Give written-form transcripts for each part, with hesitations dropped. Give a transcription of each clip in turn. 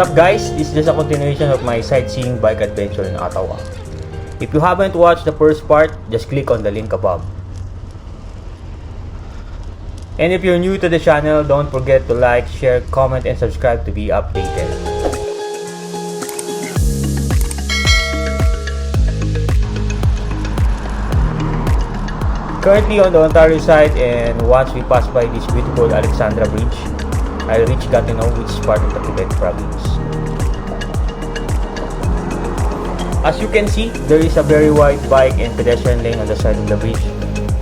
up guys, this is just a continuation of my sightseeing bike adventure in Ottawa. If you haven't watched the first part, just click on the link above. And if you're new to the channel, don't forget to like, share, comment, and subscribe to be updated. Currently on the Ontario side, and once we pass by this beautiful Alexandra Bridge, I'll reach Gatineau, which is part of the Quebec province. As you can see, there is a very wide bike and pedestrian lane on the side of the bridge,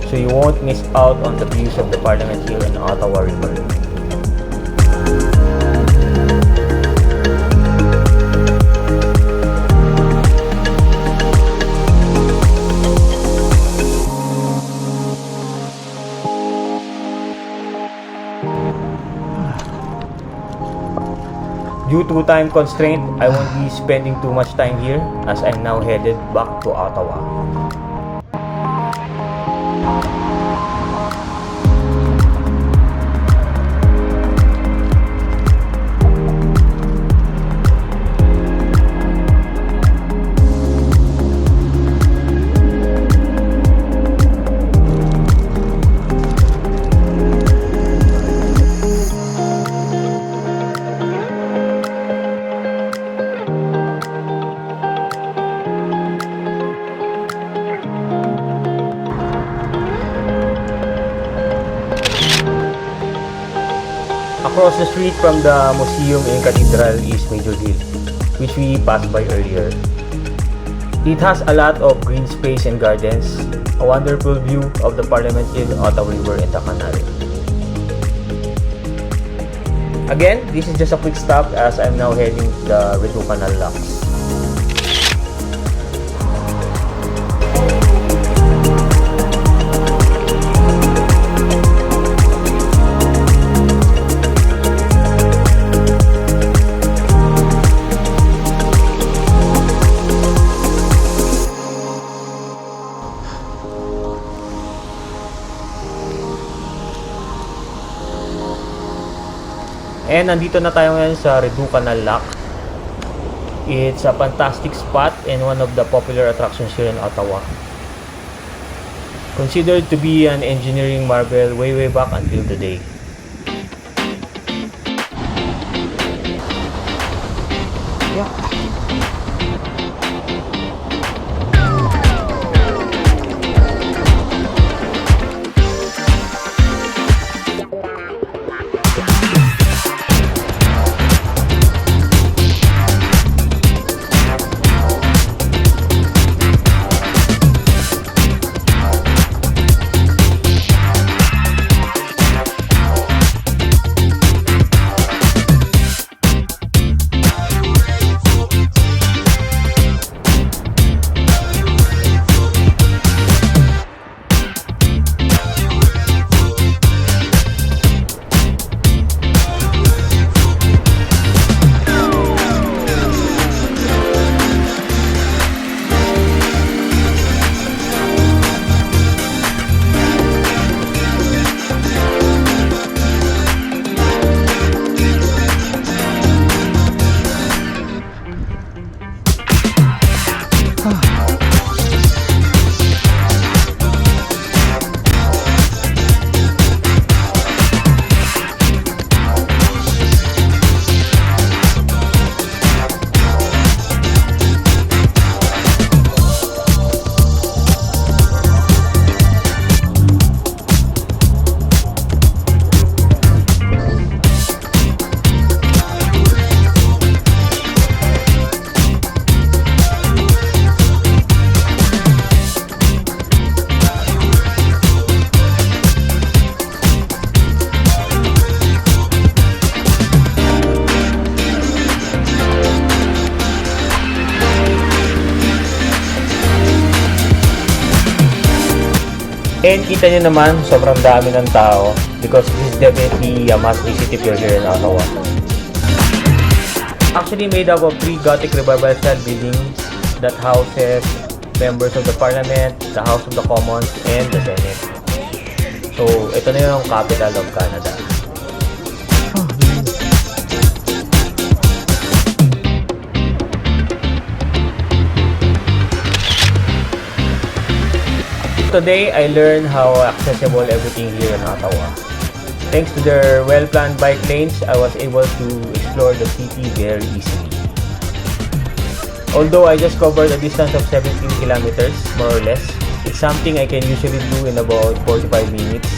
so you won't miss out on the views of the Parliament Hill and Ottawa River. Due to time constraint, I won't be spending too much time here as I'm now headed back to Ottawa. Across the street from the museum and cathedral is Major Hill, which we passed by earlier. It has a lot of green space and gardens, a wonderful view of the Parliament Hill, Ottawa River, and the canal. Again, this is just a quick stop as I'm now heading to the Rideau Canal locks. And nandito na tayo ngayon sa Rideau Canal Lock. It's a fantastic spot and one of the popular attractions here in Ottawa. Considered to be an engineering marvel way back until today. And kita nyo naman, sobrang dami ng tao because this is definitely a must visit if you're here in Ottawa. Actually made up of 3 Gothic Revival style buildings that houses members of the Parliament, the House of the Commons, and the Senate. So, ito na yung capital of Canada. today, I learned how accessible everything here in Ottawa. Thanks to their well-planned bike lanes, I was able to explore the city very easily. Although I just covered a distance of 17 kilometers, more or less, it's something I can usually do in about 45 minutes.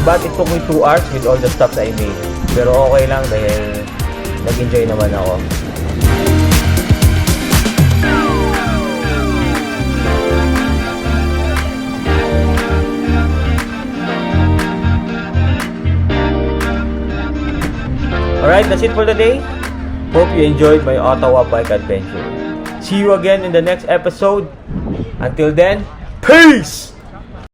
But it took me 2 hours with all the stops I made. Pero okay lang dahil nag-enjoy naman ako. Alright, that's it for today. Hope you enjoyed my Ottawa bike adventure. See you again in the next episode. Until then, peace!